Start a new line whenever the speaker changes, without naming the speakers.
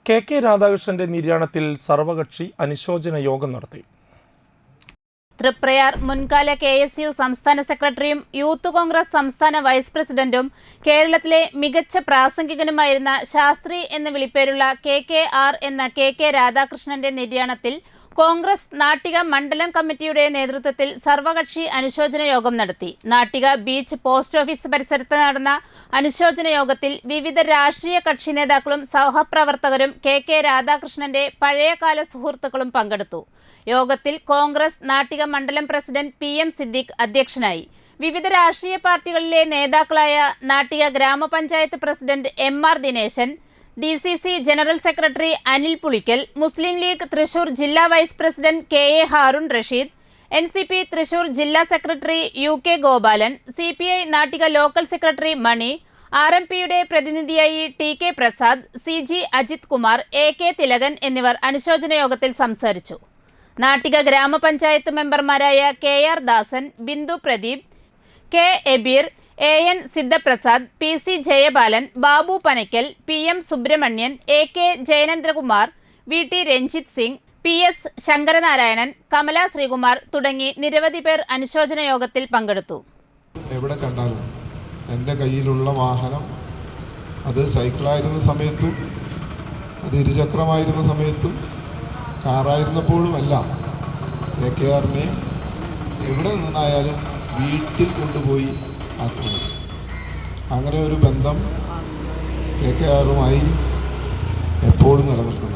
K രാധാകൃഷ്ണന്റെ നിര്യാണത്തിൽ സർവകക്ഷി അനുശോചന യോഗം നടത്തി.
തൃപ്രയാർ മുൻകാല KSU സംസ്ഥാന സെക്രട്ടറിയും യൂത്ത് കോൺഗ്രസ് സംസ്ഥാന വൈസ് പ്രസിഡന്റും കേരളത്തിലെ മികച്ച പ്രാസംഗികനുമായിരുന്ന ശാസ്ത്രി എന്ന വിളിപ്പേരുള്ള KKR എന്ന കെ രാധാകൃഷ്ണന്റെ നിര്യാണത്തിൽ കോൺഗ്രസ് നാട്ടിക മണ്ഡലം കമ്മിറ്റിയുടെ നേതൃത്വത്തിൽ സർവകക്ഷി അനുശോചന യോഗം നടത്തി. നാട്ടിക ബീച്ച് പോസ്റ്റ് ഓഫീസ് പരിസരത്ത് നടന്ന അനുശോചന യോഗത്തിൽ വിവിധ രാഷ്ട്രീയ കക്ഷി നേതാക്കളും സഹപ്രവർത്തകരും കെ രാധാകൃഷ്ണന്റെ പഴയകാല സുഹൃത്തുക്കളും പങ്കെടുത്തു. യോഗത്തിൽ കോൺഗ്രസ് നാട്ടിക മണ്ഡലം പ്രസിഡന്റ് PM സിദ്ദീഖ് അധ്യക്ഷനായി. വിവിധ രാഷ്ട്രീയ പാർട്ടികളിലെ നേതാക്കളായ നാട്ടിക ഗ്രാമപഞ്ചായത്ത് president MR Dineshan, DCC general secretary Anil Pulikkal, Muslim League Thrissur ജില്ലാ vice president KA Haroon Rasheed, NCP Thrissur ജില്ലാ secretary UK Gopalan, CPI Nattika local secretary Mani, RMPയുടെ പ്രതിനിധിയായി TK Prasad, CG Ajith Kumar, AK Thilakan എന്നിവർ അനുശോചന യോഗത്തിൽ സംസാരിച്ചു. നാട്ടിക ഗ്രാമപഞ്ചായത്ത് മെമ്പർമാരായ KR Dasan, Bindu Pradeep, K എബീർ, AN Sidhaprasad, PC Jayabalan, Babu Panakkal, PM Subramanian, AK ജയനേന്ദ്രകുമാർ, VT Ranjith Singh, PS Sankaranarayanan, Kamala Sreekumar തുടങ്ങി നിരവധി പേർ അനുശോചന യോഗത്തിൽ പങ്കെടുത്തു.
എവിടെ കണ്ടാലും എൻ്റെ കയ്യിലുള്ള വാഹനം അത് സൈക്കിളായിരുന്ന സമയത്തും അത് ഇരുചക്രമായിരുന്ന സമയത്തും കാറായിരുന്നപ്പോഴും എല്ലാം KKRനെ എവിടെ നിന്നായാലും വീട്ടിൽ കൊണ്ടുപോയി ആക്കുന്നത്. അങ്ങനെ ഒരു ബന്ധം KKRുമായി എപ്പോഴും നിലനിൽക്കുന്നു.